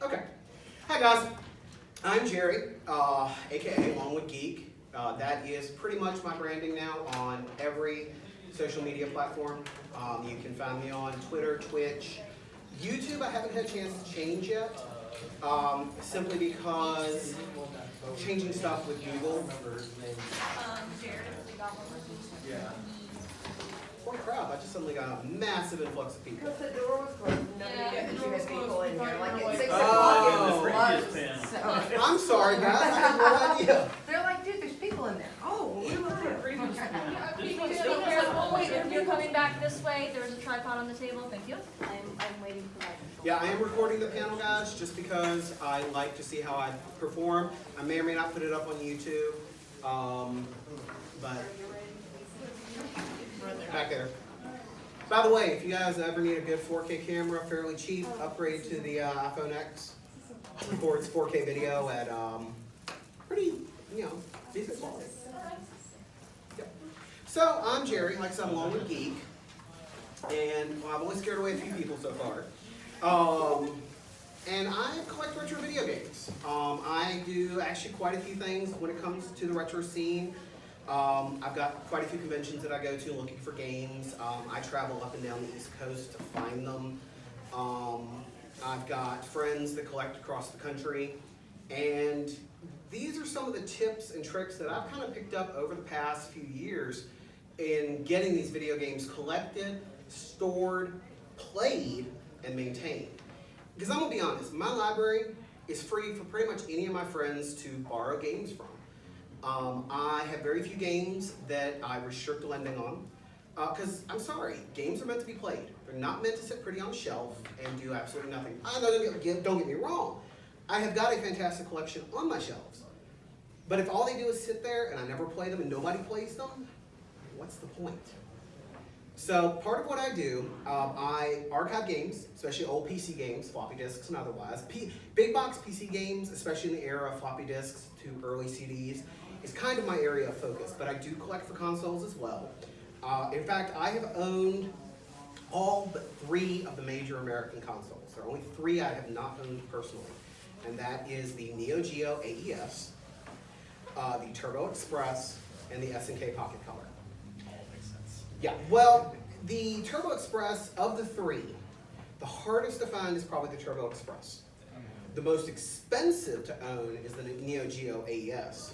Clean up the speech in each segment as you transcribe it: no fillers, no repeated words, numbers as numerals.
Okay. Hi guys, I'm Jerry, aka LongwoodGeek. That is pretty much my branding now on every social media platform. You can find me on Twitter, Twitch, YouTube. I haven't had a chance to change yet, simply because changing stuff with Google. Yeah. Holy crap, I just suddenly got a massive influx of people. Because the door was closed, nobody Yeah, knew the that you door was had people closed. in here, like Oh. at 6 Oh. o'clock it was Previous closed. So, I'm sorry guys, I had no idea. they're like, dude, there's people in there. Oh, we were there. If you're coming back this way, there's a tripod on the table, thank you. I'm waiting for my control. Yeah, I am recording the panel, guys, just because I like to see how I perform. I may or may not put it up on YouTube, but back there. By the way, if you guys ever need a good 4K camera, fairly cheap, upgrade to the iPhone X. Records 4K video at pretty, decent quality. Yep. So I'm Jerry, like I said, I'm LongwoodGeek, and I've only scared away a few people so far. And I collect retro video games. I do actually quite a few things when it comes to the retro scene. I've got quite a few conventions that I go to looking for games. I travel up and down the East Coast to find them. I've got friends that collect across the country. And these are some of the tips and tricks that I've kind of picked up over the past few years in getting these video games collected, stored, played, and maintained. Because I'm gonna be honest, my library is free for pretty much any of my friends to borrow games from. I have very few games that I restrict lending on, because I'm sorry, games are meant to be played. They're not meant to sit pretty on a shelf and do absolutely nothing. Don't get me wrong, I have got a fantastic collection on my shelves. But if all they do is sit there and I never play them and nobody plays them, what's the point? So part of what I do, I archive games, especially old PC games, floppy disks and otherwise. Big box PC games, especially in the era of floppy disks to early CDs, is kind of my area of focus, but I do collect for consoles as well. In fact, I have owned all but 3 of the major American consoles. There are only 3 I have not owned personally, and that is the Neo Geo AES, the Turbo Express, and the SNK Pocket Color. Yeah, well, the Turbo Express, of the 3, the hardest to find is probably the Turbo Express. The most expensive to own is the Neo Geo AES.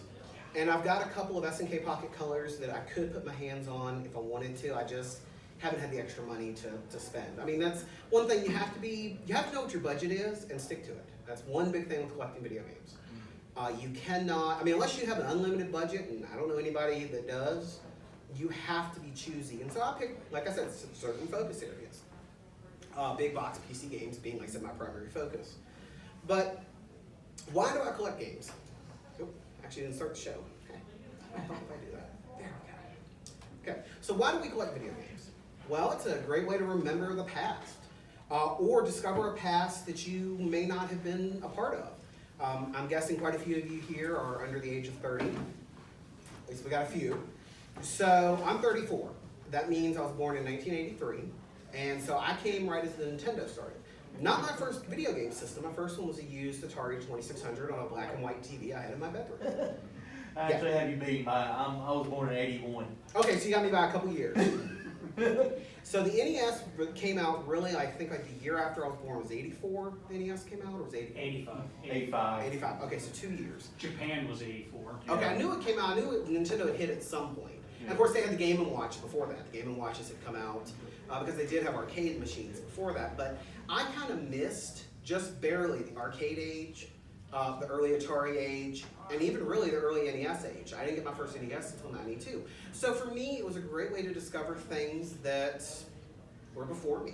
And I've got a couple of SNK Pocket Colors that I could put my hands on if I wanted to. I just haven't had the extra money to spend. I mean, that's one thing you have to know what your budget is and stick to it. That's one big thing with collecting video games. You cannot, unless you have an unlimited budget, and I don't know anybody that does, you have to be choosy. And so I picked, like I said, certain focus areas. Big box PC games being, like I said, my primary focus. But why do I collect games? Nope, actually didn't start the show. Okay. I thought if I do that. There we go. Okay, so why do we collect video games? Well, it's a great way to remember the past, or discover a past that you may not have been a part of. I'm guessing quite a few of you here are under the age of 30. At least we got a few. So I'm 34. That means I was born in 1983. And so I came right as the Nintendo started. Not my first video game system. My first one was a used Atari 2600 on a black and white TV I had in my bedroom. I actually have you beat. I was born in '81. Okay, so you got me by a couple years. So the NES came out really, I think like the year after I was born. Was 84 the NES came out, or was 85? 85. 85. Okay, so 2 years. Japan was 84. Okay, I knew it came out. I knew Nintendo had hit at some point. And of course, they had the Game & Watch before that. The Game & Watches had come out because they did have arcade machines before that. But I kind of missed, just barely, the arcade age, the early Atari age, and even really the early NES age. I didn't get my first NES until '92. So for me, it was a great way to discover things that were before me.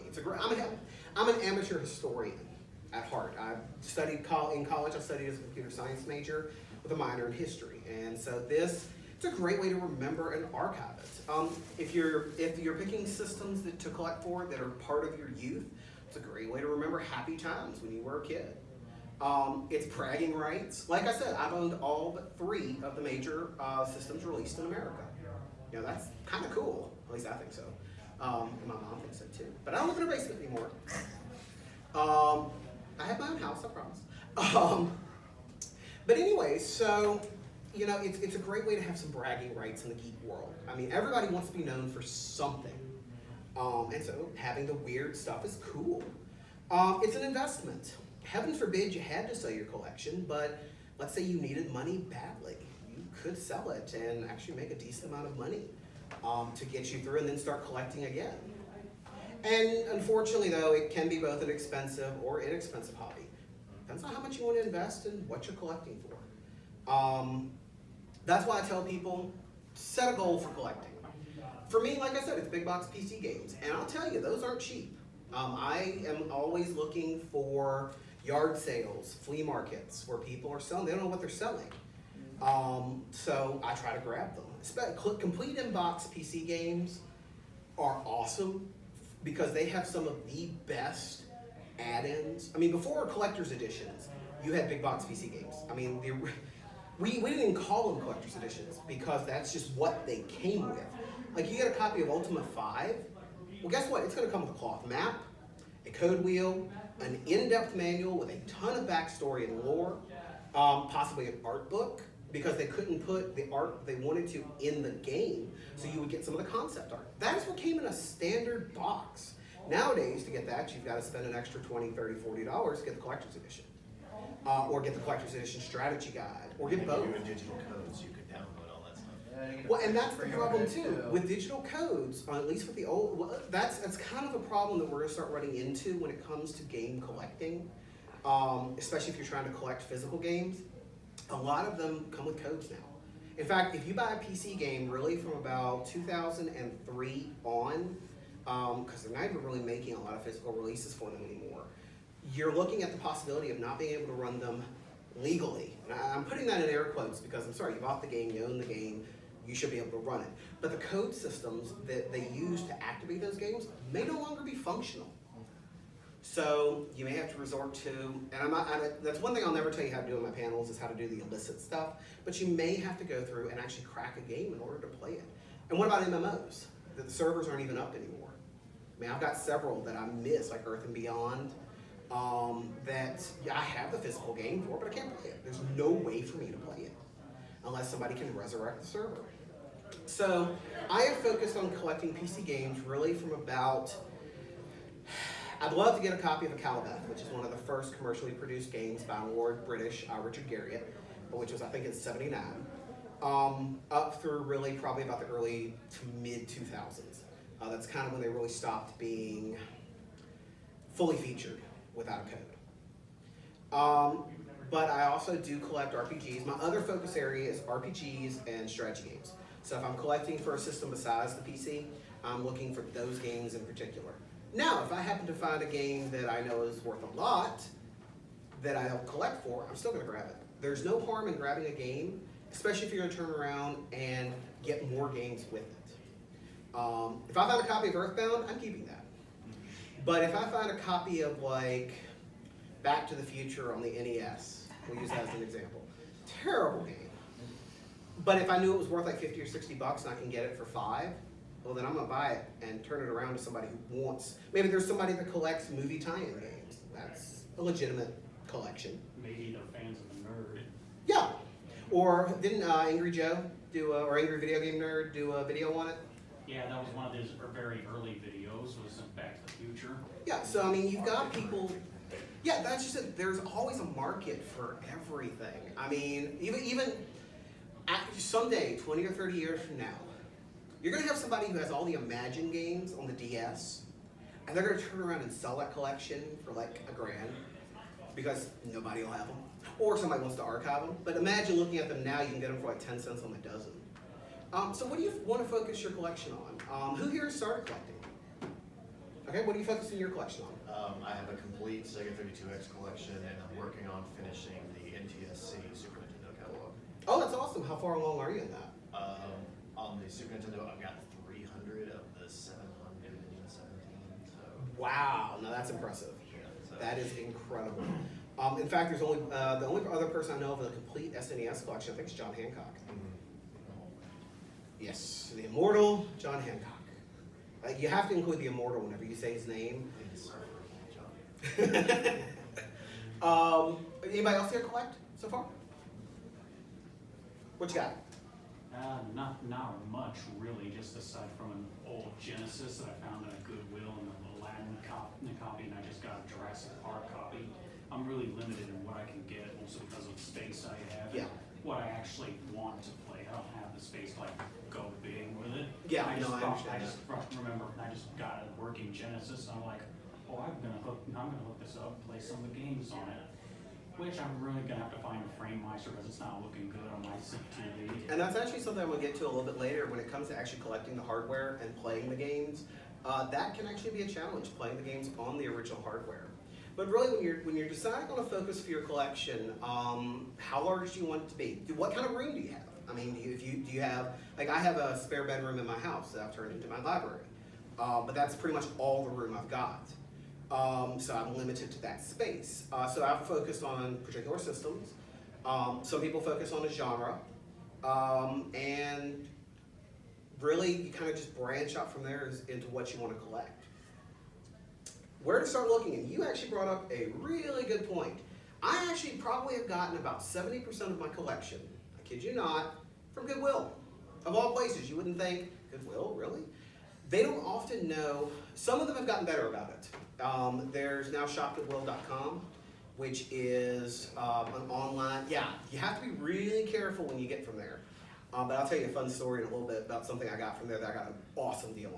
I'm an amateur historian at heart. I studied in college. I studied as a computer science major with a minor in history, and so it's a great way to remember and archive it. If you're picking systems to collect for that are part of your youth, it's a great way to remember happy times when you were a kid. It's bragging rights. Like I said, I've owned all but 3 of the major systems released in America. That's kind of cool. At least I think so. And my mom thinks so too. But I don't live in a basement anymore. I have my own house, I promise. But anyway, so, you know, it's a great way to have some bragging rights in the geek world. I mean, everybody wants to be known for something. And so having the weird stuff is cool. It's an investment. Heaven forbid you had to sell your collection, but let's say you needed money badly. You could sell it and actually make a decent amount of money to get you through and then start collecting again. And unfortunately though, it can be both an expensive or inexpensive hobby. Depends on how much you want to invest and what you're collecting for. That's why I tell people, set a goal for collecting. For me, like I said, it's big box PC games, and I'll tell you, those aren't cheap. I am always looking for yard sales, flea markets, where people are selling, they don't know what they're selling. So I try to grab them. Complete in-box PC games are awesome because they have some of the best add-ins. I mean, before collector's editions, you had big box PC games. I mean, we didn't even call them collector's editions because that's just what they came with. Like, you get a copy of Ultima 5, well, guess what? It's going to come with a cloth map, a code wheel, an in-depth manual with a ton of backstory and lore, possibly an art book, because they couldn't put the art they wanted to in the game, so you would get some of the concept art. That is what came in a standard box. Nowadays, to get that, you've got to spend an extra $20, $30, $40 to get the collector's edition. Or get the collector's edition strategy guide, or get both. Even digital codes, you could download all that stuff. Well, and that's the problem too. With digital codes, or at least with the old, well, that's kind of a problem that we're gonna start running into when it comes to game collecting, especially if you're trying to collect physical games. A lot of them come with codes now. In fact, if you buy a PC game really from about 2003 on, because they're not even really making a lot of physical releases for them anymore, you're looking at the possibility of not being able to run them legally. And I'm putting that in air quotes because I'm sorry, you bought the game, you own the game, you should be able to run it. But the code systems that they use to activate those games may no longer be functional. So you may have to resort to, and that's one thing I'll never tell you how to do in my panels is how to do the illicit stuff, but you may have to go through and actually crack a game in order to play it. And what about MMOs? The servers aren't even up anymore. I mean, I've got several that I miss, like Earth and Beyond, that I have the physical game for, but I can't play it. There's no way for me to play it unless somebody can resurrect the server. So I have focused on collecting PC games really from about, I'd love to get a copy of Akalabeth, which is one of the first commercially produced games by Lord British Richard Garriott, which was I think in '79, up through really probably about the early to mid 2000s. That's kind of when they really stopped being fully featured without a code. But I also do collect RPGs. My other focus area is RPGs and strategy games. So if I'm collecting for a system besides the PC, I'm looking for those games in particular. Now, if I happen to find a game that I know is worth a lot, that I don't collect for, I'm still gonna grab it. There's no harm in grabbing a game, especially if you're gonna turn around and get more games with it. If I find a copy of Earthbound, I'm keeping that. But if I find a copy of like Back to the Future on the NES, we'll use that as an example. Terrible game. But if I knew it was worth like 50 or 60 bucks and I can get it for $5, well then I'm gonna buy it and turn it around to somebody who wants, maybe there's somebody that collects movie tie-in games. That's a legitimate collection. Maybe they're fans of the nerd. Yeah. Or didn't Angry Joe do, or Angry Video Game Nerd do a video on it? Yeah, that was one of his very early videos, was Back to the Future. Yeah, so I mean, you've got people, yeah, that's just it. There's always a market for everything. I mean, even someday, 20 or 30 years from now, you're gonna have somebody who has all the Imagine games on the DS, and they're gonna turn around and sell that collection for like $1,000 because nobody will have them, or somebody wants to archive them. But imagine looking at them now, you can get them for like 10 cents on the dozen. So what do you want to focus your collection on? Who here has started collecting? Okay, what are you focusing your collection on? I have a complete Sega 32X collection, and I'm working on finishing the NTSC Super Nintendo catalog. Oh, that's awesome. How far along are you in that? On the Super Nintendo, I've got 300 of the 717. So. Wow, now that's impressive. Yeah, so. That is incredible. In fact, there's only the only other person I know of with a complete SNES collection, I think, is John Hancock. Yes, the immortal John Hancock. You have to include the immortal whenever you say his name. Anybody else here collect so far? What you got? Not much really, just aside from an old Genesis that I found at Goodwill and an Aladdin copy, and I just got a Jurassic Park copy. I'm really limited in what I can get, also because of the space I have. Yeah. What I actually want to play, I don't have the space to like go big with it. Yeah, I no, I understand I just remember I just got a working Genesis, and I'm like, oh, I'm gonna hook this up, play some of the games on it. Which I'm really gonna have to find a frame meister because it's not looking good on my TV. And that's actually something I'm gonna get to a little bit later when it comes to actually collecting the hardware and playing the games. That can actually be a challenge, playing the games on the original hardware. But really, when you're deciding on a focus for your collection, how large do you want it to be? What kind of room do you have? I mean, do you have, like I have a spare bedroom in my house that I've turned into my library. But that's pretty much all the room I've got. So I'm limited to that space. So I've focused on particular systems. Some people focus on a genre. And really, you kind of just branch out from there into what you want to collect. Where to start looking? And you actually brought up a really good point. I actually probably have gotten about 70% of my collection, I kid you not, from Goodwill. Of all places, you wouldn't think, Goodwill, really? They don't often know, some of them have gotten better about it. There's now shopgoodwill.com, which is an online, yeah, you have to be really careful when you get from there. But I'll tell you a fun story in a little bit about something I got from there that I got an awesome deal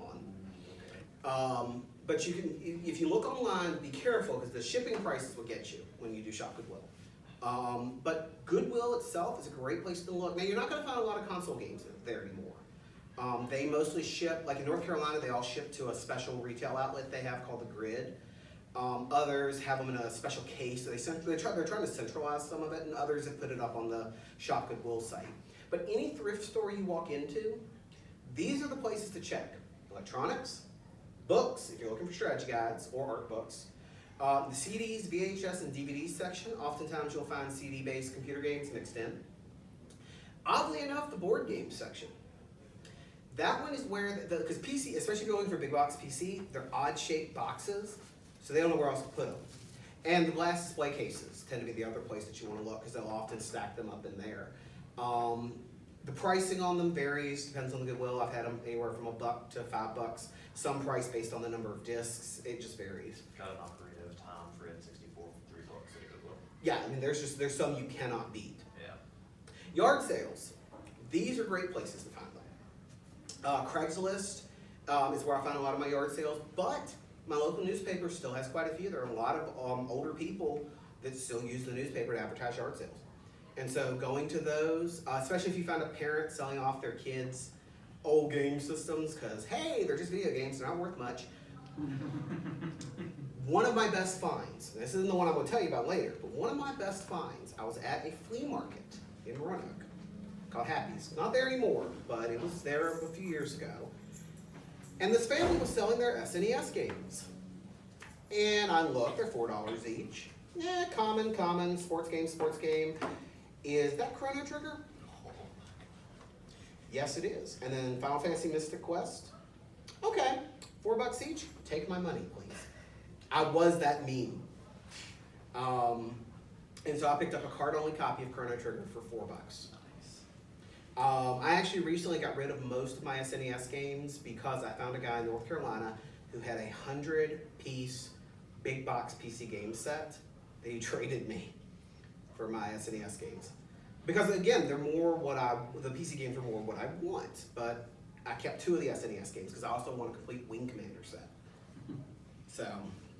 on. But you can, if you look online, be careful because the shipping prices will get you when you do shop Goodwill. But Goodwill itself is a great place to look. Now you're not going to find a lot of console games there anymore. They mostly ship, like in North Carolina, they all ship to a special retail outlet they have called the Grid. Others have them in a special case. So they're trying to centralize some of it, and others have put it up on the Shop Goodwill site. But any thrift store you walk into, these are the places to check. Electronics, books, if you're looking for strategy guides or art books. The CDs, VHS, and DVD section, oftentimes you'll find CD-based computer games mixed in. Oddly enough, the board game section. That one is where, because PC, especially if you're looking for big box PC, they're odd-shaped boxes, so they don't know where else to put them. And the glass display cases tend to be the other place that you want to look, because they'll often stack them up in there. The pricing on them varies, depends on the Goodwill. I've had them anywhere from $1 to $5. Some price based on the number of discs. It just varies. Got an Ocarina of Time for N64 for $3 at Goodwill. Yeah, I mean, there's some you cannot beat. Yeah. Yard sales. These are great places to find them. Craigslist is where I find a lot of my yard sales, but my local newspaper still has quite a few. There are a lot of older people that still use the newspaper to advertise yard sales. And so going to those, especially if you find a parent selling off their kids' old game systems, because hey, they're just video games, they're not worth much. One of my best finds, and this isn't the one I'm going to tell you about later, but one of my best finds, I was at a flea market in Roanoke called Happy's. Not there anymore, but it was there a few years ago. And this family was selling their SNES games. And I looked, they're $4 each. Yeah, common, sports game. Is that Chrono Trigger? Yes, it is. And then Final Fantasy Mystic Quest? Okay, $4 each. Take my money, please. I was that mean. And so I picked up a card-only copy of Chrono Trigger for $4. I actually recently got rid of most of my SNES games because I found a guy in North Carolina who had a 100-piece big box PC game set that he traded me for my SNES games. Because again, they're more the PC games are more what I want, but I kept 2 of the SNES games because I also want a complete Wing Commander set. So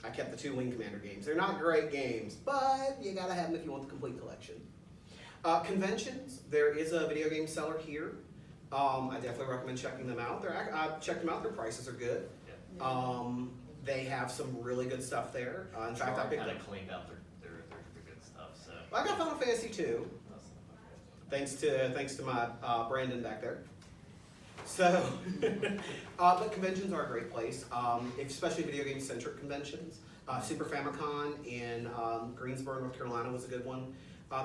I kept the 2 Wing Commander games. They're not great games, but you gotta have them if you want the complete collection. Conventions, there is a video game seller here. I definitely recommend checking them out. I've checked them out, their prices are good. Yeah. They have some really good stuff there. In fact, I picked kind up. of cleaned out their good stuff. So. Well, I got Final Fantasy 2, thanks to my Brandon back there. So, but conventions are a great place, especially video game centric conventions. Super Famicom in Greensboro, North Carolina was a good one.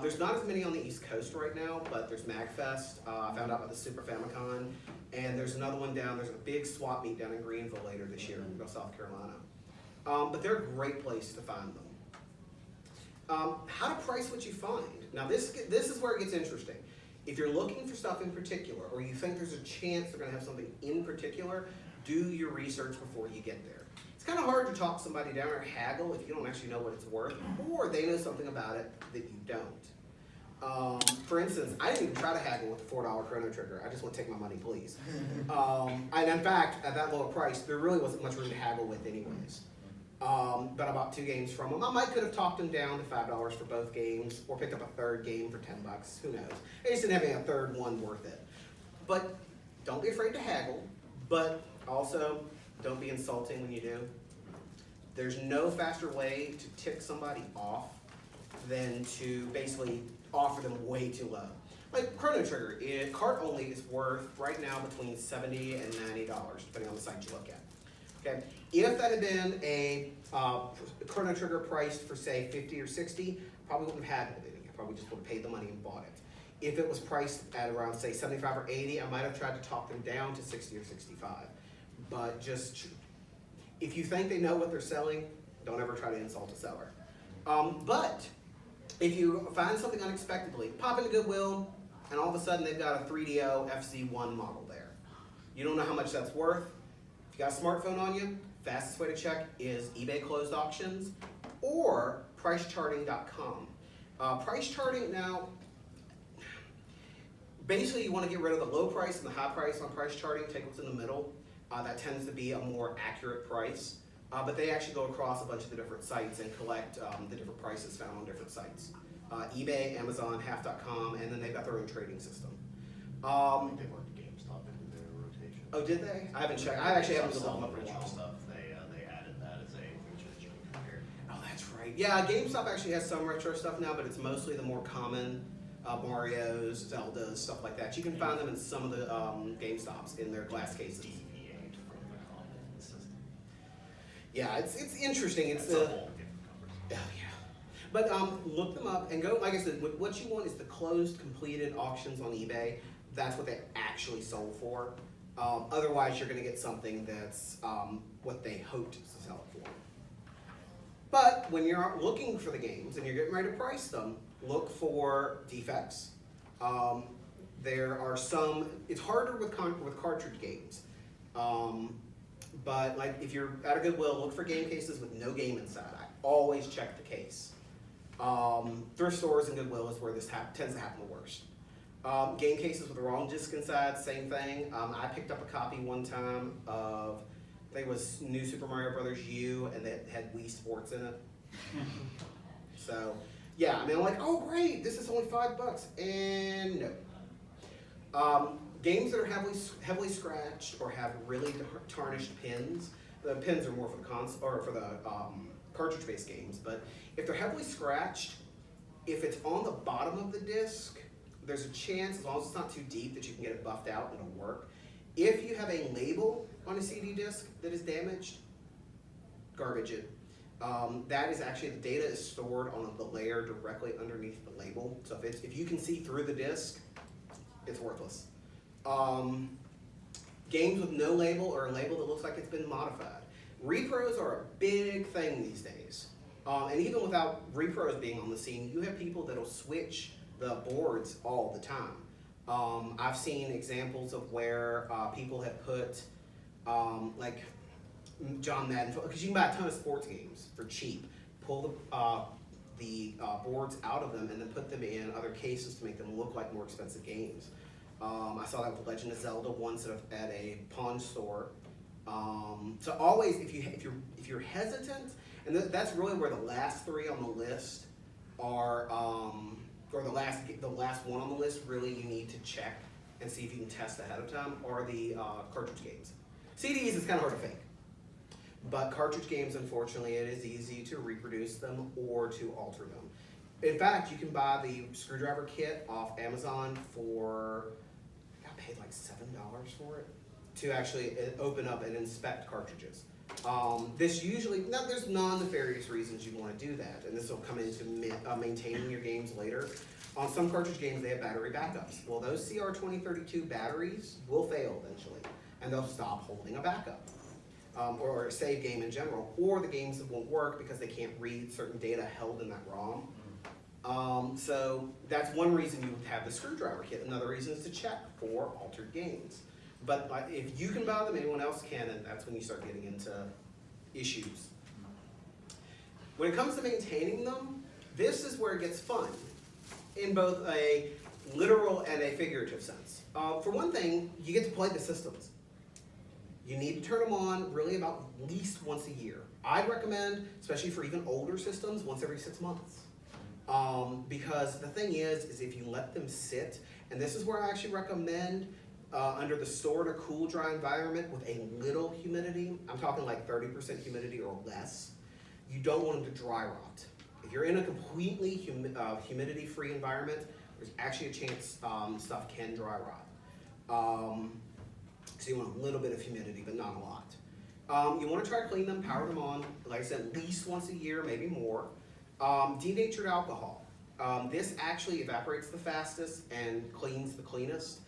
There's not as many on the East Coast right now, but there's MagFest. I found out about the Super Famicom, and there's another one there's a big swap meet down in Greenville later this year in South Carolina. But they're a great place to find them. How to price what you find. Now this is where it gets interesting. If you're looking for stuff in particular, or you think there's a chance they're gonna have something in particular, do your research before you get there. It's kind of hard to talk somebody down or haggle if you don't actually know what it's worth, or they know something about it that you don't. For instance, I didn't even try to haggle with the $4 Chrono Trigger. I just want to take my money, please. And in fact, at that lower price, there really wasn't much room to haggle with anyways. But I bought 2 games from them. I might could have talked them down to $5 for both games, or picked up a third game for $10. Who knows? I just didn't have a third one worth it. But don't be afraid to haggle. But also, don't be insulting when you do. There's no faster way to tick somebody off than to basically offer them way too low. Like Chrono Trigger, cart only is worth right now between $70 and $90, depending on the site you look at. Okay, if that had been a Chrono Trigger priced for say 50 or 60, probably wouldn't have had it. I probably just would have paid the money and bought it. If it was priced at around say 75 or 80, I might have tried to talk them down to 60 or 65. But just, if you think they know what they're selling, don't ever try to insult a seller. But if you find something unexpectedly, pop into Goodwill, and all of a sudden they've got a 3DO FZ1 model there. You don't know how much that's worth. If you got a smartphone on you, fastest way to check is eBay closed auctions or pricecharting.com. Price charting now, basically you want to get rid of the low price and the high price on price charting, take what's in the middle. That tends to be a more accurate price. But they actually go across a bunch of the different sites and collect the different prices found on different sites. eBay, Amazon, half.com, and then they've got their own trading system. I think they worked GameStop into their rotation. Oh, did they? I haven't checked. I actually haven't looked them up in a Retro while. stuff, they added that as a feature that you can compare. Oh, that's right. Yeah, GameStop actually has some retro stuff now, but it's mostly the more common Mario's, Zeldas, stuff like that. You can find them in some of the GameStops in their glass cases. Deviate from the common system. Yeah, it's interesting. It's That's a whole different Oh, conversation. yeah. But look them up and go, like I said, what you want is the closed, completed auctions on eBay. That's what they actually sold for. Otherwise, you're going to get something that's what they hoped to sell it for. But when you're looking for the games and you're getting ready to price them, look for defects. There are some, it's harder with cartridge games. But like if you're at a Goodwill, look for game cases with no game inside. I always check the case. Thrift stores and Goodwill is where this tends to happen the worst. Game cases with the wrong disc inside, same thing. I picked up a copy one time of, I think it was New Super Mario Brothers U, and it had Wii Sports in it. So, yeah, I mean, I'm like, oh great, this is only $5, and no. Games that are heavily scratched or have really tarnished pins. The pins are more for the cartridge-based games, but if they're heavily scratched, if it's on the bottom of the disc, there's a chance, as long as it's not too deep, that you can get it buffed out and it'll work. If you have a label on a CD disc that is damaged, garbage it. That is actually, the data is stored on the layer directly underneath the label. So if you can see through the disc, it's worthless. Games with no label or a label that looks like it's been modified. Repros are a big thing these days. And even without repros being on the scene, you have people that'll switch the boards all the time. I've seen examples of where people have put, like John Madden, because you can buy a ton of sports games for cheap. Pull the boards out of them and then put them in other cases to make them look like more expensive games. I saw that with Legend of Zelda once at a pawn store. So always, if you're hesitant, and that's really where the last 3 on the list are, or the last one on the list, really you need to check and see if you can test ahead of time, are the cartridge games. CDs is kind of hard to fake, but cartridge games, unfortunately, it is easy to reproduce them or to alter them. In fact, you can buy the screwdriver kit off Amazon for, I got paid like $7 for it, to actually open up and inspect cartridges. This usually, now there's non-nefarious reasons you want to do that, and this will come into maintaining your games later. On some cartridge games, they have battery backups. Well, those CR2032 batteries will fail eventually, and they'll stop holding a backup. Or a save game in general, or the games that won't work because they can't read certain data held in that ROM. So that's one reason you would have the screwdriver kit. Another reason is to check for altered gains. But if you can buy them, anyone else can, and that's when you start getting into issues. When it comes to maintaining them, this is where it gets fun, in both a literal and a figurative sense. For one thing, you get to play the systems. You need to turn them on really about at least once a year. I'd recommend, especially for even older systems, once every 6 months. Because the thing is if you let them sit, and this is where I actually recommend under the stored or cool, dry environment with a little humidity, I'm talking like 30% humidity or less, you don't want them to dry rot. If you're in a completely humidity-free environment, there's actually a chance stuff can dry rot. So you want a little bit of humidity, but not a lot. You want to try to clean them, power them on, like I said, at least once a year, maybe more. Denatured alcohol. This actually evaporates the fastest and cleans the cleanest.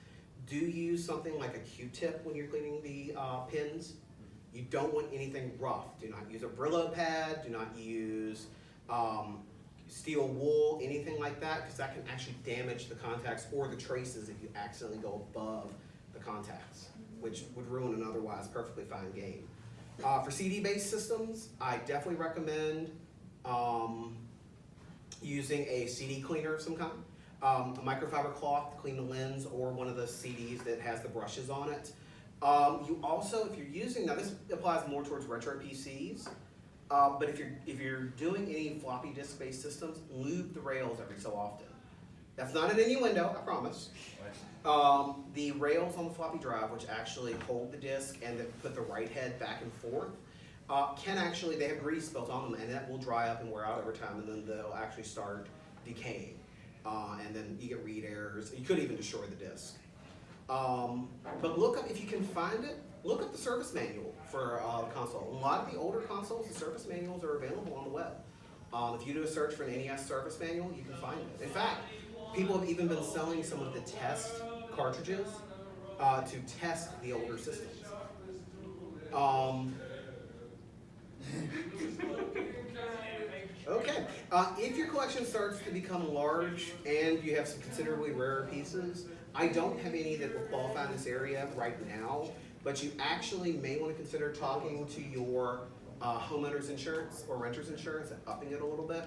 Do use something like a Q-tip when you're cleaning the pins. You don't want anything rough. Do not use a Brillo pad. Do not use steel wool, anything like that, because that can actually damage the contacts or the traces if you accidentally go above the contacts, which would ruin an otherwise perfectly fine game. For CD-based systems, I definitely recommend using a CD cleaner of some kind, a microfiber cloth to clean the lens, or one of the CDs that has the brushes on it. You also, if you're using, now this applies more towards retro PCs, but if you're doing any floppy disk based systems, lube the rails every so often. That's not an innuendo, I promise. The rails on the floppy drive, which actually hold the disk and that put the write head back and forth, can actually, they have grease built on them, and that will dry up and wear out over time, and then they'll actually start decaying. And then you get read errors. You could even destroy the disk. But look up, if you can find it, look up the service manual for the console. A lot of the older consoles, the service manuals are available on the web. If you do a search for an NES service manual, you can find it. In fact, people have even been selling some of the test cartridges to test the older systems. Okay, if your collection starts to become large and you have some considerably rarer pieces, I don't have any that will qualify in this area right now, but you actually may want to consider talking to your homeowner's insurance or renter's insurance and upping it a little bit.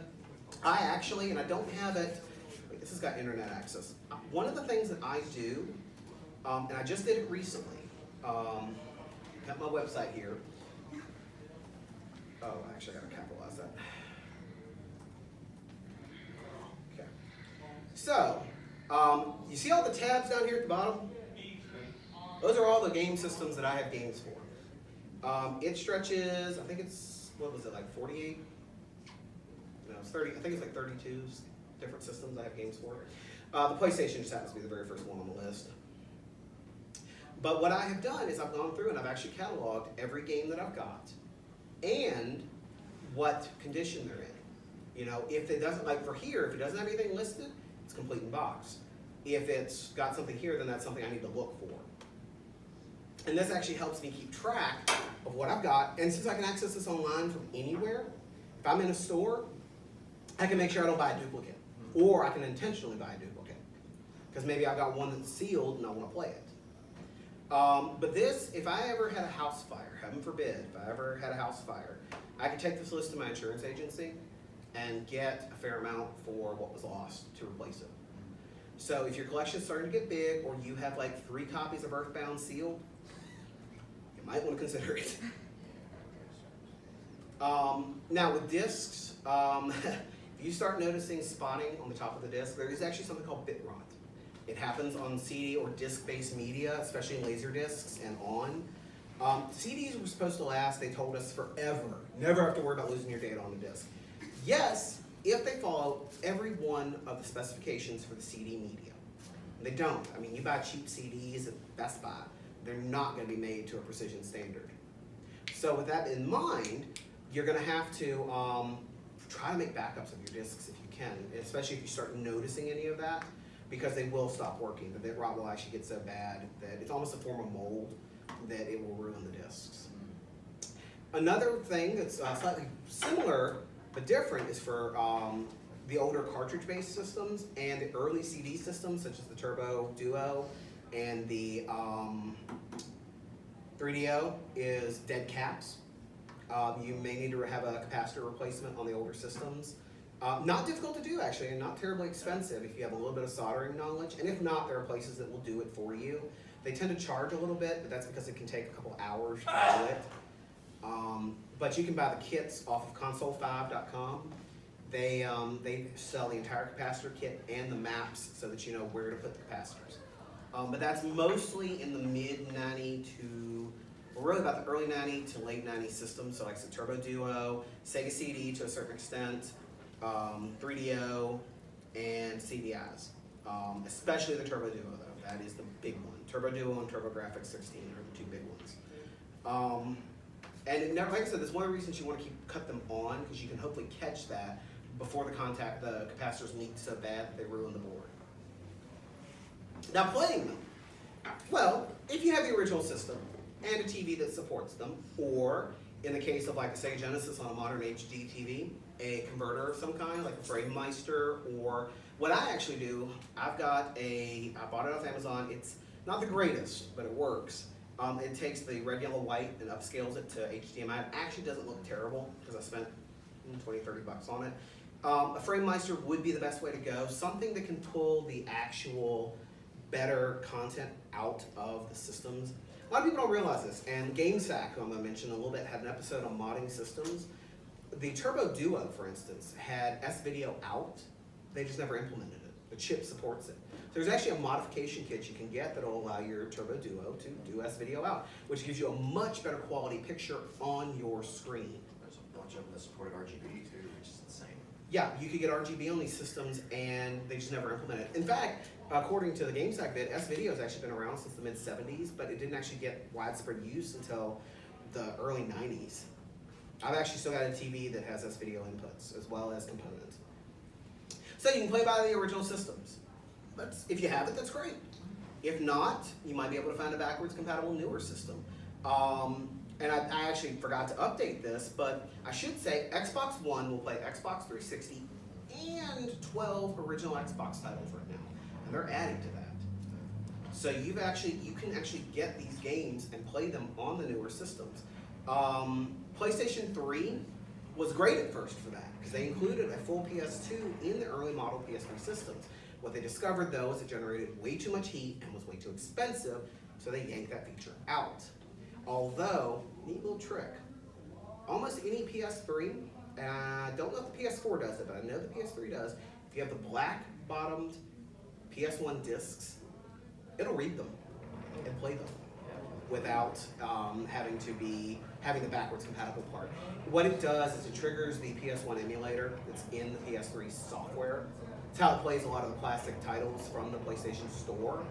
I actually, and I don't have it, wait, this has got internet access. One of the things that I do, and I just did it recently, got my website here. Oh, actually I gotta capitalize that. Okay. So, you see all the tabs down here at the bottom? Those are all the game systems that I have games for. It stretches, I think it's, what was it, like 48? No, it's 30, I think it's like 32 different systems I have games for. The PlayStation just happens to be the very first one on the list. But what I have done is I've gone through and I've actually cataloged every game that I've got and what condition they're in. You know, if it doesn't, like for here, if it doesn't have anything listed, it's complete in box. If it's got something here, then that's something I need to look for. And this actually helps me keep track of what I've got. And since I can access this online from anywhere, if I'm in a store, I can make sure I don't buy a duplicate. Or I can intentionally buy a duplicate. Because maybe I've got one that's sealed and I want to play it. But this, if I ever had a house fire, heaven forbid, if I ever had a house fire, I could take this list to my insurance agency and get a fair amount for what was lost to replace it. So if your collection's starting to get big, or you have like 3 copies of Earthbound sealed, you might want to consider it. Now with discs, if you start noticing spotting on the top of the disc, there is actually something called bit rot. It happens on CD or disc-based media, especially in laser discs and on. CDs were supposed to last, they told us, forever. Never have to worry about losing your data on the disc. Yes, if they follow every one of the specifications for the CD media. And they don't. I mean, you buy cheap CDs at Best Buy, they're not going to be made to a precision standard. So with that in mind, you're going to have to try to make backups of your discs if you can, especially if you start noticing any of that, because they will stop working. The bit rot will actually get so bad that it's almost a form of mold that it will ruin the discs. Another thing that's slightly similar but different is for the older cartridge-based systems and the early CD systems, such as the Turbo Duo and the 3DO, is dead caps. You may need to have a capacitor replacement on the older systems. Not difficult to do, actually, and not terribly expensive if you have a little bit of soldering knowledge. And if not, there are places that will do it for you. They tend to charge a little bit, but that's because it can take a couple hours to do it. But you can buy the kits off of console5.com. They sell the entire capacitor kit and the maps so that you know where to put the capacitors. But that's mostly in the mid-90 to, well, really about the early 90 to late 90 systems. So like the Turbo Duo, Sega CD to a certain extent, 3DO, and CDIs. Especially the Turbo Duo though, that is the big one. Turbo Duo and TurboGrafx 16 are the two big ones. And it never, like I said, that's one of the reasons you want to cut them on, because you can hopefully catch that before the capacitors leak so bad that they ruin the board. Now playing them, well, if you have the original system and a TV that supports them, or in the case of like a Sega Genesis on a modern HD TV, a converter of some kind, like a FrameMeister, or what I actually do, I bought it off Amazon. It's not the greatest, but it works. It takes the red, yellow, white and upscales it to HDMI. It actually doesn't look terrible because I spent 20, 30 bucks on it. A FrameMeister would be the best way to go. Something that can pull the actual better content out of the systems. A lot of people don't realize this, and GameSack, who I'm going to mention in a little bit, had an episode on modding systems. The Turbo Duo, for instance, had S-Video out. They just never implemented it. The chip supports it. There's actually a modification kit you can get that will allow your Turbo Duo to do S-Video out, which gives you a much better quality picture on your screen. There's a bunch of them that supported RGB too, which is insane. Yeah, you could get RGB on these systems, and they just never implemented it. In fact, according to the GameSack vid, S-Video has actually been around since the mid-70s, but it didn't actually get widespread use until the early 90s. I've actually still got a TV that has S-Video inputs, as well as components. So you can play by the original systems. If you have it, that's great. If not, you might be able to find a backwards compatible newer system. And I actually forgot to update this, but I should say Xbox One will play Xbox 360 and 12 original Xbox titles right now. And they're adding to that. So you can actually get these games and play them on the newer systems. PlayStation 3 was great at first for that, because they included a full PS2 in the early model PS3 systems. What they discovered though is it generated way too much heat and was way too expensive, so they yanked that feature out. Although, neat little trick, almost any PS3, and I don't know if the PS4 does it, but I know the PS3 does, if you have the black bottomed PS1 discs, it'll read them and play them without having the backwards compatible part. What it does is it triggers the PS1 emulator that's in the PS3 software. It's how it plays a lot of the classic titles from the PlayStation Store.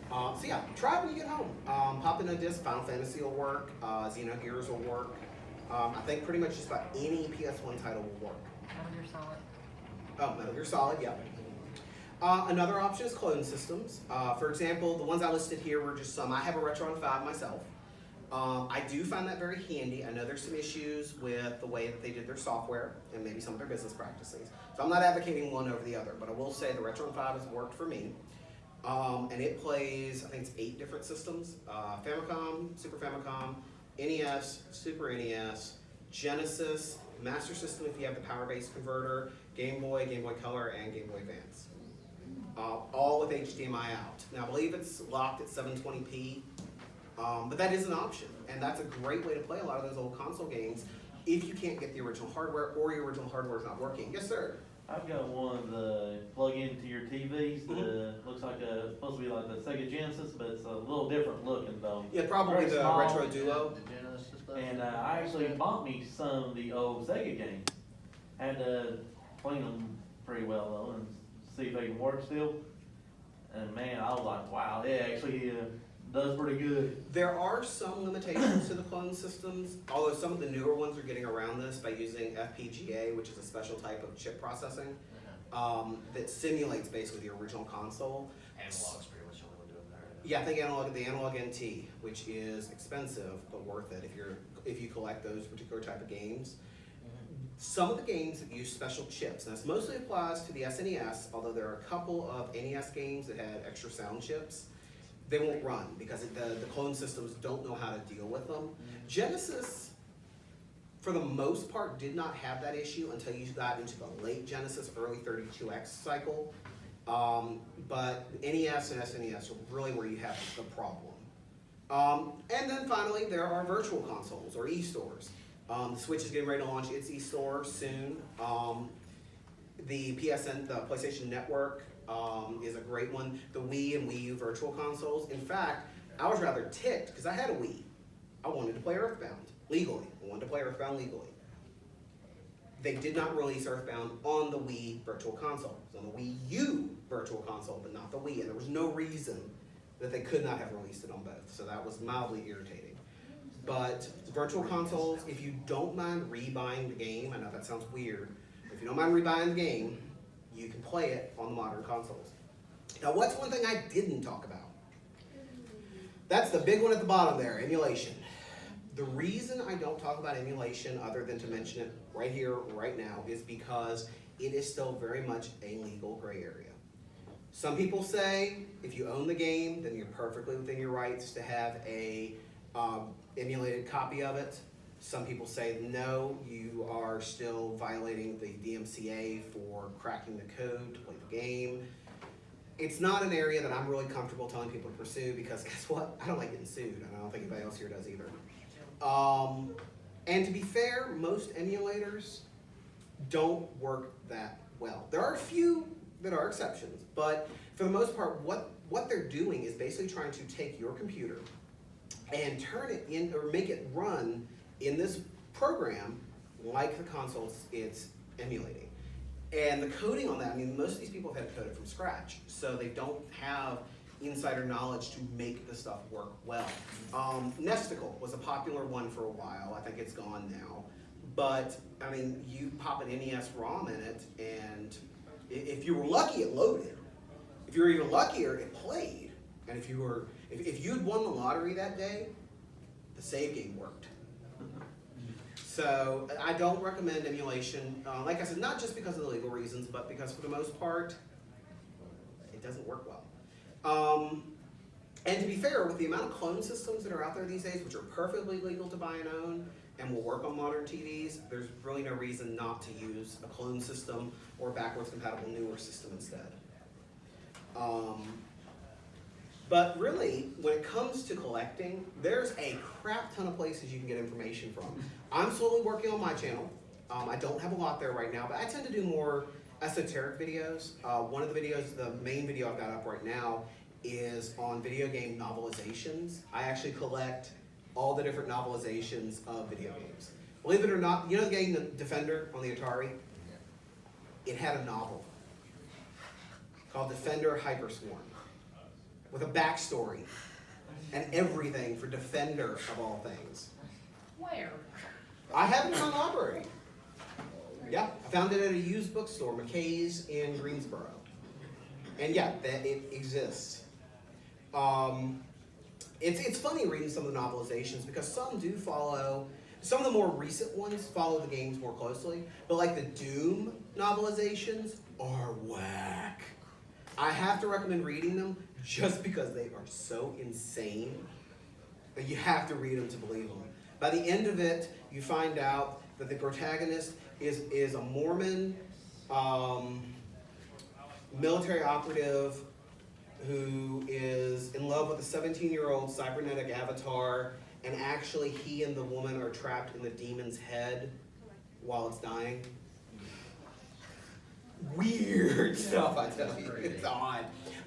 So yeah, try it when you get home. Pop in a disc, Final Fantasy will work, Xenogears will work. I think pretty much just about any PS1 title will work. Metal Gear Solid. Oh, Metal Gear Solid, yeah. Another option is clone systems. For example, the ones I listed here were just some. I have a Retron 5 myself. I do find that very handy. I know there's some issues with the way that they did their software and maybe some of their business practices. So I'm not advocating one over the other, but I will say the Retron 5 has worked for me. And it plays, I think it's 8 different systems. Famicom, Super Famicom, NES, Super NES, Genesis, Master System if you have the power-based converter, Game Boy, Game Boy Color, and Game Boy Advance. All with HDMI out. Now I believe it's locked at 720p, but that is an option. And that's a great way to play a lot of those old console games if you can't get the original hardware or your original hardware is not working. Yes, sir? I've got one of the plug into your TVs that looks like supposed to be like the Sega Genesis, but it's a little different looking though. Yeah, probably Very the small. Retro Duo. The Genesis stuff. And I actually bought me some of the old Sega games. Had to clean them pretty well though and see if they can work still. And man, I was like, wow, it actually does pretty good. There are some limitations to the clone systems, although some of the newer ones are getting around this by using FPGA, which is a special type of chip processing that simulates basically the original console. Analog's pretty much the only one doing that. Yeah, I think the analog NT, which is expensive but worth it if you collect those particular type of games. some of the games that use special chips, and this mostly applies to the SNES, although there are a couple of NES games that had extra sound chips, they won't run because the clone systems don't know how to deal with them. Genesis, for the most part, did not have that issue until you got into the late Genesis, early 32X cycle. But NES and SNES are really where you have the problem. And then finally, there are virtual consoles or e-stores. The Switch is getting ready to launch its e-store soon. The PSN, the PlayStation Network, is a great one. The Wii and Wii U virtual consoles. In fact, I was rather ticked because I had a Wii. I wanted to play Earthbound legally. I wanted to play Earthbound legally. They did not release Earthbound on the Wii virtual console. It was on the Wii U virtual console, but not the Wii. And there was no reason that they could not have released it on both. So that was mildly irritating. But virtual consoles, if you don't mind rebuying the game, I know that sounds weird. If you don't mind rebuying the game, you can play it on the modern consoles. Now, what's one thing I didn't talk about? That's the big one at the bottom there, emulation. The reason I don't talk about emulation, other than to mention it right here, right now, is because it is still very much a legal gray area. Some people say if you own the game, then you're perfectly within your rights to have a emulated copy of it. Some people say no, you are still violating the DMCA for cracking the code to play the game. It's not an area that I'm really comfortable telling people to pursue because guess what? I don't like getting sued, and I don't think anybody else here does either. And to be fair, most emulators don't work that well. There are a few that are exceptions, but for the most part, what they're doing is basically trying to take your computer and turn it in, or make it run in this program like the console it's emulating. And the coding on that, I mean, most of these people have had to code it from scratch, so they don't have insider knowledge to make the stuff work well. Nesticle was a popular one for a while. I think it's gone now. But, I mean, you pop an NES ROM in it, and if you were lucky, it loaded. If you were even luckier, it played. And if you'd won the lottery that day, the save game worked. So I don't recommend emulation. Like I said, not just because of the legal reasons, but because for the most part, it doesn't work well. And to be fair, with the amount of clone systems that are out there these days, which are perfectly legal to buy and own, and will work on modern TVs, there's really no reason not to use a clone system or a backwards compatible newer system instead. But really, when it comes to collecting, there's a crap ton of places you can get information from. I'm slowly working on my channel. I don't have a lot there right now, but I tend to do more esoteric videos. One of the videos, the main video I've got up right now, is on video game novelizations. I actually collect all the different novelizations of video games. Believe it or not, you know the game Defender on the Atari? It had a novel called Defender Hyperswarm with a backstory and everything for Defender of all things. Where? I have it in my library. Yeah, I found it at a used bookstore, McKay's in Greensboro. And yeah, that it exists. It's funny reading some of the novelizations because some do follow, some of the more recent ones follow the games more closely, but like the Doom novelizations are whack. I have to recommend reading them just because they are so insane that you have to read them to believe them. By the end of it, you find out that the protagonist is a Mormon military operative who is in love with a 17-year-old cybernetic avatar, and actually he and the woman are trapped in the demon's head while it's dying. Weird stuff, I tell you. It's odd.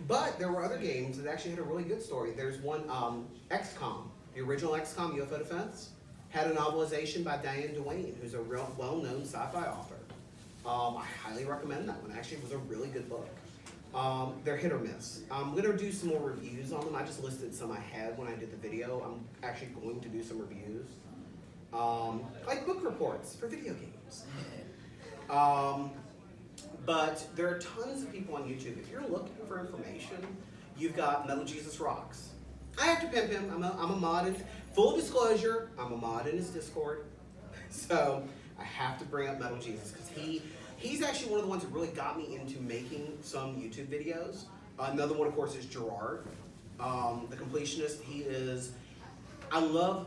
But there were other games that actually had a really good story. There's one, XCOM, the original XCOM UFO Defense, had a novelization by Diane Duane, who's a real well-known sci-fi author. I highly recommend that one. Actually, it was a really good book. They're hit or miss. I'm going to do some more reviews on them. I just listed some I had when I did the video. I'm actually going to do some reviews. Like book reports for video games. But there are tons of people on YouTube. If you're looking for information, you've got Metal Jesus Rocks. I have to pimp him. I'm a mod. Full disclosure, I'm a mod in his Discord. So I have to bring up Metal Jesus because he's actually one of the ones that really got me into making some YouTube videos. Another one, of course, is Gerard, the completionist.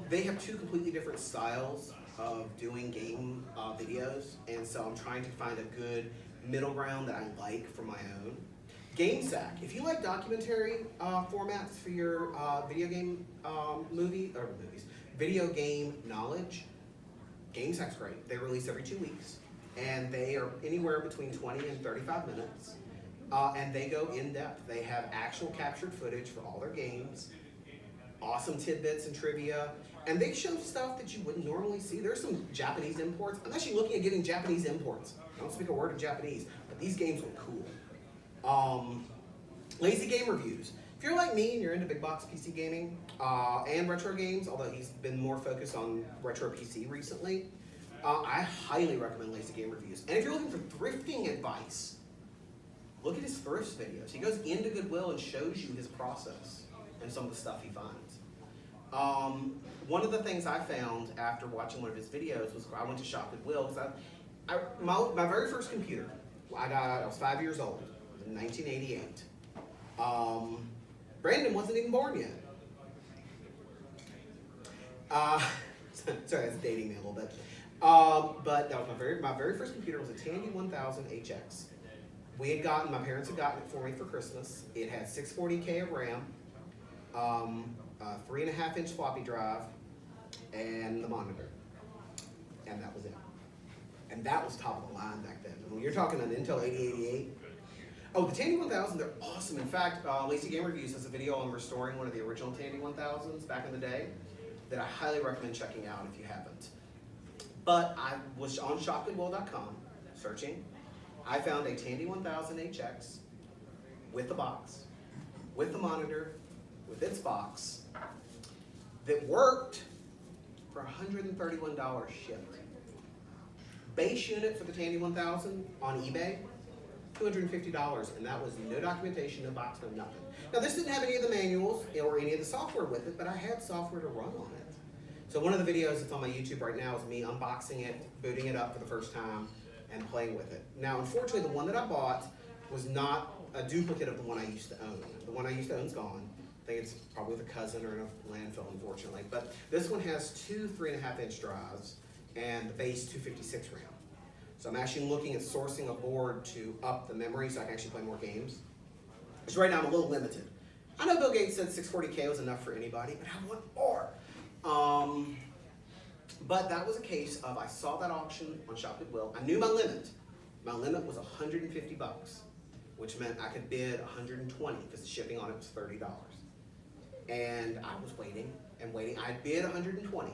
They have two completely different styles of doing game videos, and so I'm trying to find a good middle ground that I like for my own. GameSack, if you like documentary formats for your video game video game knowledge, GameSack's great. They release every 2 weeks, and they are anywhere between 20 and 35 minutes, and they go in depth. They have actual captured footage for all their games, awesome tidbits and trivia, and they show stuff that you wouldn't normally see. There's some Japanese imports. I'm actually looking at getting Japanese imports. I don't speak a word of Japanese, but these games look cool. Lazy Game Reviews. If you're like me and you're into big box PC gaming and retro games, although he's been more focused on retro PC recently, I highly recommend Lazy Game Reviews. And if you're looking for thrifting advice, look at his thrift videos. He goes into Goodwill and shows you his process and some of the stuff he finds. One of the things I found after watching one of his videos was I went to shop Goodwill because my very first computer, I was 5 years old, it was in 1988. Brandon wasn't even born yet. Sorry, that's dating me a little bit. But that was my very first computer was a Tandy 1000 HX. My parents had gotten it for me for Christmas. It had 640K of RAM, 3.5-inch floppy drive, and the monitor. And that was it. And that was top of the line back then. When you're talking an Intel 8088. Oh, the Tandy 1000, they're awesome. In fact, Lazy Game Reviews has a video on restoring one of the original Tandy 1000s back in the day that I highly recommend checking out if you haven't. But I was on shopgoodwill.com searching. I found a Tandy 1000 HX with the box, with the monitor, with its box, that worked for $131 shipped. Base unit for the Tandy 1000 on eBay, $250, and that was no documentation, no box, no nothing. Now this didn't have any of the manuals or any of the software with it, but I had software to run on it. So one of the videos that's on my YouTube right now is me unboxing it, booting it up for the first time, and playing with it. Now unfortunately the one that I bought was not a duplicate of the one I used to own. The one I used to own is gone. I think it's probably with a cousin or in a landfill, unfortunately. But this one has two 3.5-inch drives and the base 256 RAM. So I'm actually looking at sourcing a board to up the memory so I can actually play more games. Because right now I'm a little limited. I know Bill Gates said 640K was enough for anybody, but I want more. But that was a case of I saw that auction on Shop Goodwill. I knew my limit. My limit was $150, which meant I could bid $120 because the shipping on it was $30. And I was waiting and waiting. I bid $120,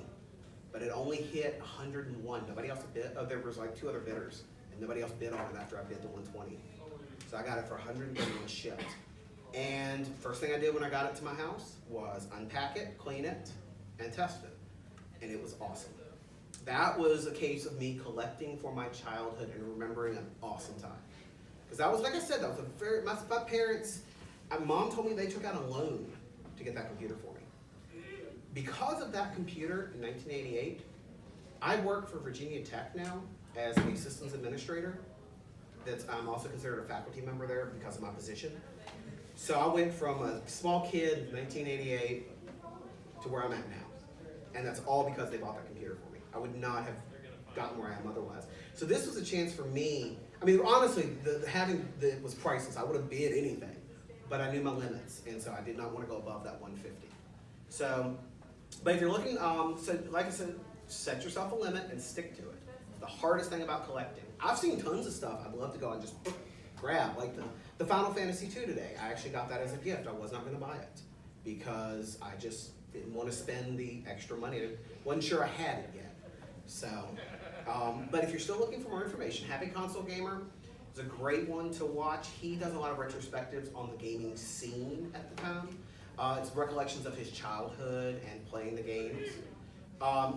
but it only hit $101. Nobody else bid. Oh, there was like 2 other bidders, and nobody else bid on it after I bid the $120. So I got it for $131 shipped. And first thing I did when I got it to my house was unpack it, clean it, and test it. And it was awesome. That was a case of me collecting for my childhood and remembering an awesome time. Because that was, like I said, that was my parents, mom told me they took out a loan to get that computer for me. Because of that computer in 1988, I work for Virginia Tech now as a systems administrator. I'm also considered a faculty member there because of my position. So I went from a small kid in 1988 to where I'm at now. And that's all because they bought that computer for me. I would not have gotten where I am otherwise. So this was a chance for me. I mean, honestly, it was priceless. I would have bid anything, but I knew my limits, and so I did not want to go above that 150. So, but if you're looking, so like I said, set yourself a limit and stick to it. The hardest thing about collecting. I've seen tons of stuff I'd love to go and just grab, like the Final Fantasy II today. I actually got that as a gift. I was not going to buy it because I just didn't want to spend the extra money. I wasn't sure I had it yet. So, but if you're still looking for more information, Happy Console Gamer is a great one to watch. He does a lot of retrospectives on the gaming scene at the time. It's recollections of his childhood and playing the games.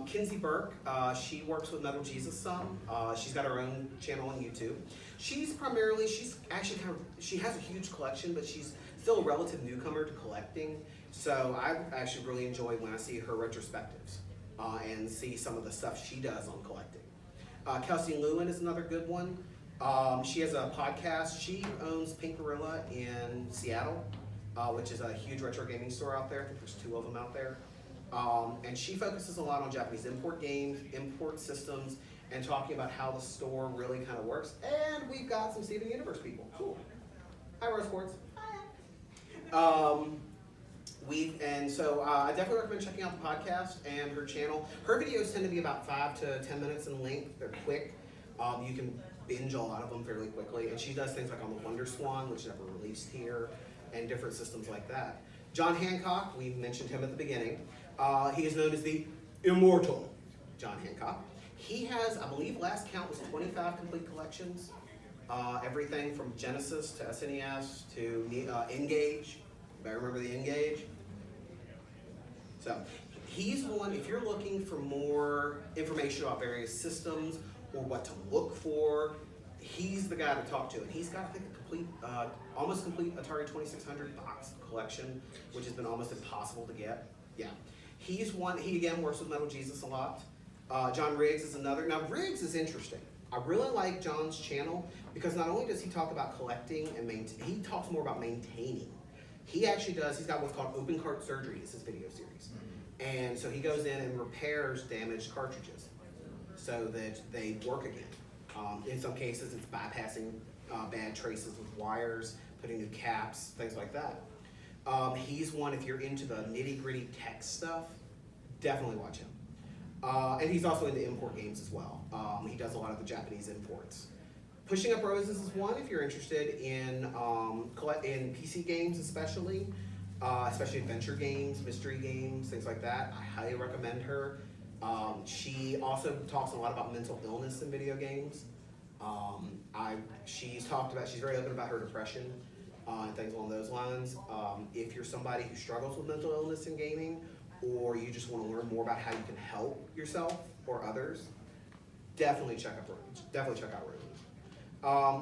Kinsey Burke, she works with Metal Jesus some. She's got her own channel on YouTube. She has a huge collection, but she's still a relative newcomer to collecting. So I actually really enjoy when I see her retrospectives and see some of the stuff she does on collecting. Kelsey Lewin is another good one. She has a podcast. She owns Pink Gorilla in Seattle, which is a huge retro gaming store out there. I think there's 2 of them out there. And she focuses a lot on Japanese import games, import systems, and talking about how the store really kind of works. And we've got some Steven Universe people. Cool. Hi, Rose Quartz. I definitely recommend checking out the podcast and her channel. Her videos tend to be about 5 to 10 minutes in length. They're quick. You can binge a lot of them fairly quickly. And she does things like on the Wonder Swan, which is never released here, and different systems like that. John Hancock, we mentioned him at the beginning. He is known as the Immortal John Hancock. He has, I believe last count was 25 complete collections. Everything from Genesis to SNES to N-Gage. I remember the N-Gage. So he's one, if you're looking for more information about various systems or what to look for, he's the guy to talk to. And he's got, I think, a complete, almost complete Atari 2600 box collection, which has been almost impossible to get. Yeah. He's one, he again works with Metal Jesus a lot. John Riggs is another. Now Riggs is interesting. I really like John's channel because not only does he talk about collecting and he talks more about maintaining. He actually does, he's got what's called open cart surgery, is his video series. And so he goes in and repairs damaged cartridges so that they work again. In some cases, it's bypassing bad traces with wires, putting new caps, things like that. He's one, if you're into the nitty gritty tech stuff, definitely watch him. And he's also into import games as well. He does a lot of the Japanese imports. Pushing Up Roses is one if you're interested in PC games especially adventure games, mystery games, things like that. I highly recommend her. She also talks a lot about mental illness in video games. She's very open about her depression and things along those lines. If you're somebody who struggles with mental illness in gaming, or you just want to learn more about how you can help yourself or others, definitely check out Roses.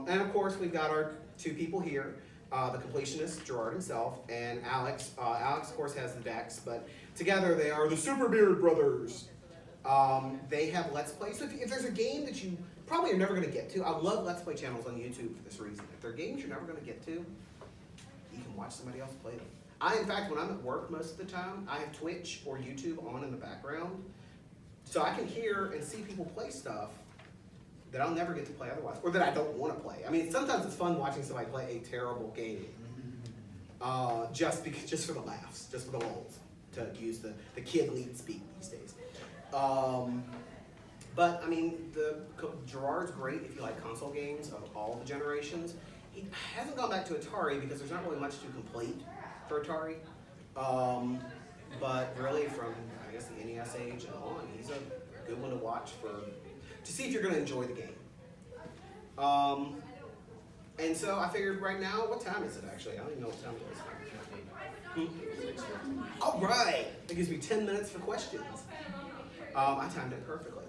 And of course, we've got our 2 people here, the completionist, Gerard himself, and Alex. Alex, of course, has the decks, but together they are the Super Beard Brothers. They have Let's Play. So if there's a game that you probably are never going to get to, I love Let's Play channels on YouTube for this reason. If there are games you're never going to get to, you can watch somebody else play them. In fact, when I'm at work most of the time, I have Twitch or YouTube on in the background, so I can hear and see people play stuff that I'll never get to play otherwise, or that I don't want to play. I mean, sometimes it's fun watching somebody play a terrible game, just for the laughs, just for the lulz, to use the kid lead speak these days. But I mean, Gerard's great if you like console games of all the generations. He hasn't gone back to Atari because there's not really much to complete for Atari. But really from, I guess, the NES age and on, he's a good one to watch to see if you're going to enjoy the game. And so I figured right now, what time is it actually? I don't even know what time it is. All right, that gives me 10 minutes for questions. I timed it perfectly.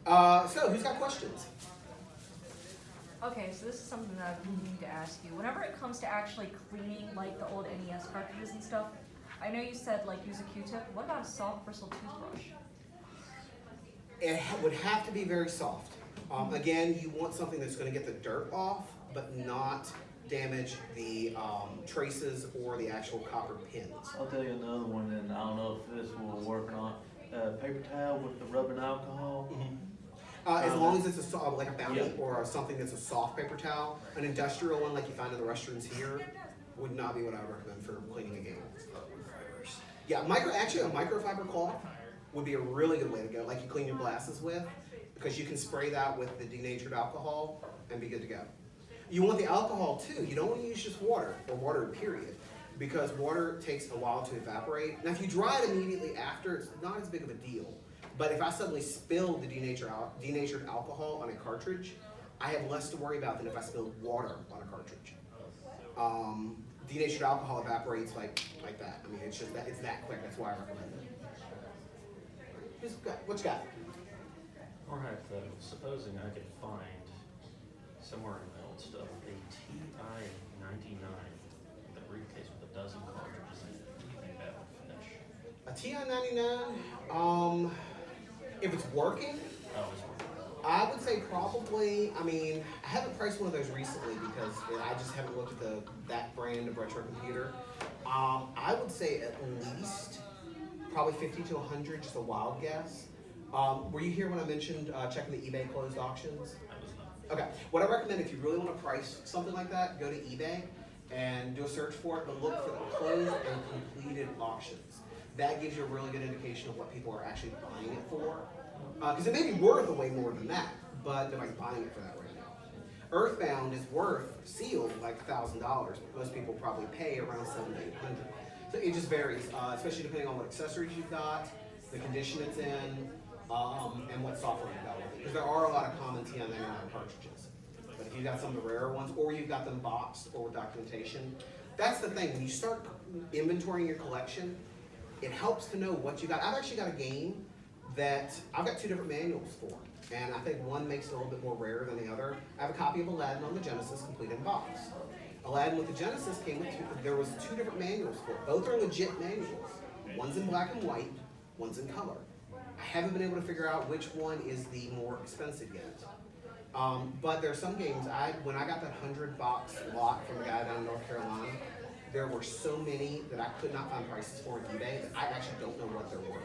So who's got questions? Okay, so this is something that I've been meaning to ask you. Whenever it comes to actually cleaning like the old NES cartridges and stuff, I know you said like use a Q-tip. What about a soft bristle toothbrush? It would have to be very soft. Again, you want something that's going to get the dirt off, but not damage the traces or the actual copper pins. I'll tell you another one, and I don't know if this will work or not. Paper towel with the rubbing alcohol. Mm-hmm. As long as it's like a Bounty or something that's a soft paper towel. An industrial one like you find in the restrooms here would not be what I would recommend for cleaning a game. Yeah, actually a microfiber cloth would be a really good way to go, like you clean your glasses with, because you can spray that with the denatured alcohol and be good to go. You want the alcohol too. You don't want to use just water, or water period, because water takes a while to evaporate. Now if you dry it immediately after, it's not as big of a deal. But if I suddenly spilled the denatured alcohol on a cartridge, I have less to worry about than if I spilled water on a cartridge. Denatured alcohol evaporates like that. I mean, it's that quick. That's why I recommend it. What you got? More hypothetical. Supposing I could find somewhere in my old stuff a TI-99 with a briefcase with a dozen cartridges in it. Do you think that would finish? A TI-99. If it's working, Oh, it's working. I would say probably, I mean, I haven't priced one of those recently because I just haven't looked at that brand of retro computer. I would say at least probably 50 to 100, just a wild guess. Were you here when I mentioned checking the eBay closed auctions? I was not. Okay, what I recommend if you really want to price something like that, go to eBay and do a search for it, but look for the closed and completed auctions. That gives you a really good indication of what people are actually buying it for. Because it may be worth way more than that, but nobody's buying it for that right now. Earthbound is worth, sealed, like $1,000, but most people probably pay around $700 to $800. So it just varies, especially depending on what accessories you've got, the condition it's in, and what software you've got with it. Because there are a lot of common TI-99 cartridges. But if you've got some of the rarer ones, or you've got them boxed or with documentation, that's the thing. When you start inventorying your collection, it helps to know what you got. I've actually got a game that I've got 2 different manuals for, and I think one makes it a little bit more rare than the other. I have a copy of Aladdin on the Genesis, complete in box. Aladdin with the Genesis came with there was 2 different manuals for it. Both are legit manuals. One's in black and white, one's in color. I haven't been able to figure out which one is the more expensive yet. But there are some games, when I got that 100-box lot from a guy down in North Carolina, there were so many that I could not find prices for on eBay that I actually don't know what they're worth.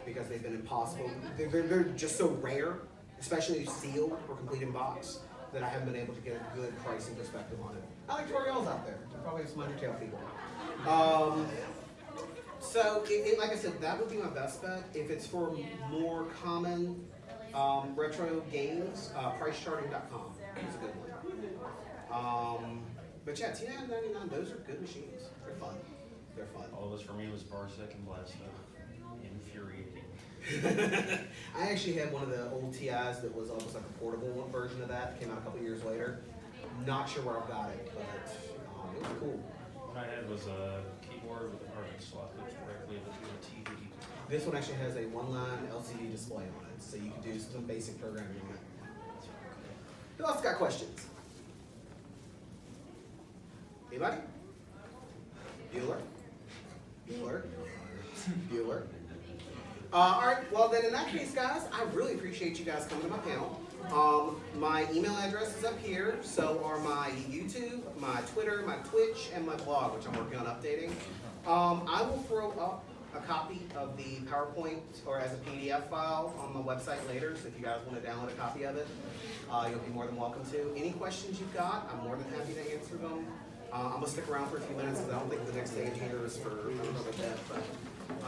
Because they've been impossible. They're just so rare, especially sealed or complete in box, that I haven't been able to get a good pricing perspective on it. I like Toriel's out there. They're probably some Undertale people. So, like I said, that would be my best bet. If it's for more common retro games, pricecharting.com is a good one. But yeah, T999, those are good machines. They're fun. They're fun. All of us for me was Parsec and Blasto. Infuriating. I actually had one of the old TIs that was almost like a portable version of that. Came out a couple years later. Not sure where I got it, but it was cool. What I had was a keyboard with a hard disk slot that was directly able to a TV. This one actually has a one-line LCD display on it, so you can do some basic programming on it. Who else got questions? Anybody? Bueller? Bueller? Bueller? All right, well then in that case, guys, I really appreciate you guys coming to my panel. My email address is up here, so are my YouTube, my Twitter, my Twitch, and my blog, which I'm working on updating. I will throw up a copy of the PowerPoint or as a PDF file on my website later, so if you guys want to download a copy of it, you'll be more than welcome to. Any questions you've got, I'm more than happy to answer them. I'm going to stick around for a few minutes because I don't think the next stage here is for a little bit, but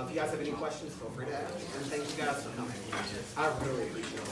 if you guys have any questions, feel free to ask. And thank you guys for coming. I really appreciate it.